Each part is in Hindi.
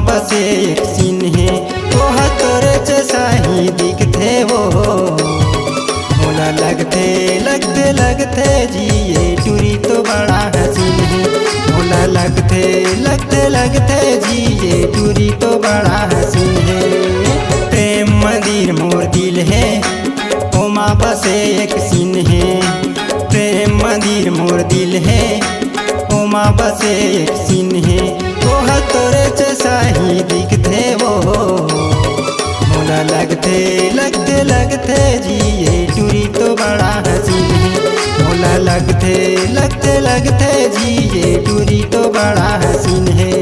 बसे एक सीन है ओह तोरे जैसा ही दिखते वो। मोला लगते लगते लगते जी ये टूरी तो बड़ा हसीन है। मोला लगते लगते लगते जी ये टूरी तो बड़ा हसीन है। प्रेम मंदिर मोर दिल है ओमा बसे एक सीन है। प्रेम मंदिर मोर दिल है ओमा बसे एक सीन है। ओह तोरे जैसा ही दिखते वो। मोला लगते लगते लगते जी ये टूरी तो बड़ा हसीन है। मोला लगते लगते लगते जी ये टूरी तो बड़ा हसीन है।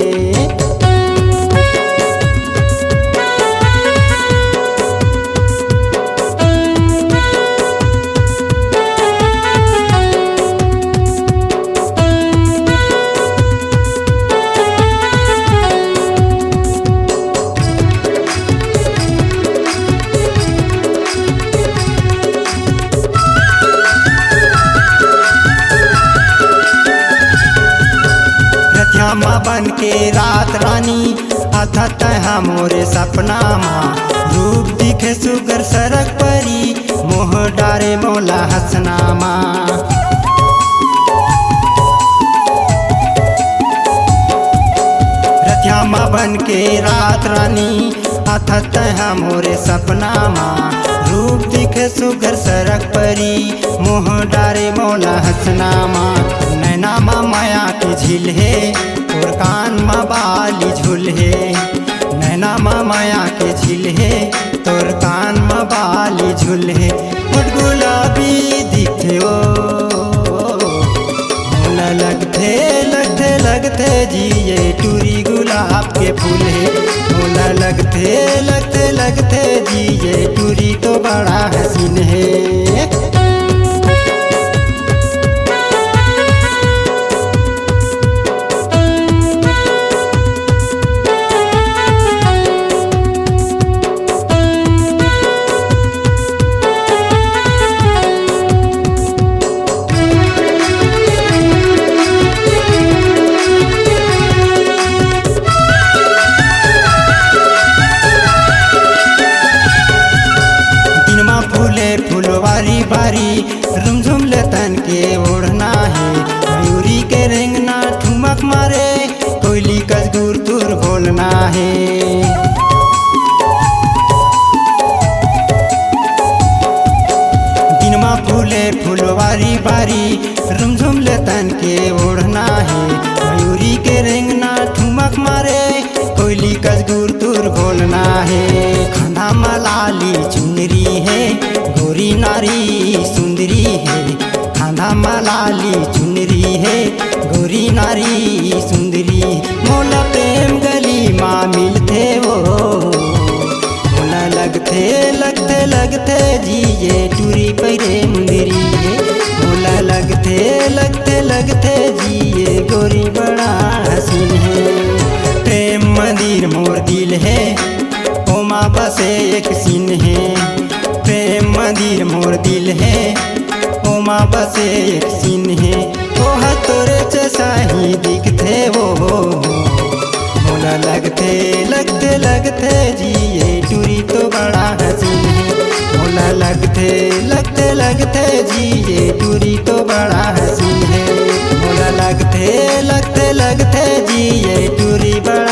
श्यामा बन के रात रानी अथत है मोरे सपना माँ। रूप दिखे सुगर सरक परी मोह डारे मोला हसना माँ। श्यामा बन के रात रानी अथत है मोरे सपना माँ। रूप दिखे सुगर सरक परी मोह डारे मोला हसना माँ। नैना माँ माया की झील है और कान माँ बाली झूल है। नैना माँ माया के झील है तोर कान माँ बाली झूल है। फुट गुलाबी दिखे ओ मोला लगते लगते लगते जी ये टूरी गुलाब के फूल है। मोला लगते लगते लगते जी ये टूरी तो बड़ा हसीन है। फुलवारी बारी रुमझुम ले तन के ओढ़ना है। मयूरी के रेंगना ठुमक मारे कोयली कजगुर तुर बोलना है। दिनमा फूले फुलवारी बारी रुमझुम ले तन के ओढ़ना है। मयूरी के रेंगना ठुमक मारे कोयली कजगुर तुर बोलना है। खंधा मलाली चुनरी है गोरी नारी सुंदरी है। खांधा मलाली चुनरी है गोरी नारी सुंदरी। मोला प्रेम गली माँ मिलते वो। मोला लगते लगते लगते जी ये टूरी पैरे मुंदरी है। मोला लगते लगते लगते जी ये गोरी बड़ा हसीन है। प्रेम मंदिर मोर दिल है ओमा बसे एक सीन है। प्रेम मंदिर मोर दिल है ओमा बसे एक सीन है। ओह तोरे जैसा ही दिखते वो। मोला लगते लगते लगते जी ये टूरी तो बड़ा हसीन है। मोला लगते लगते लगते जी ये टूरी तो बड़ा हसीन है। मोला लगते लगते लगते जी ये टूरी बड़ा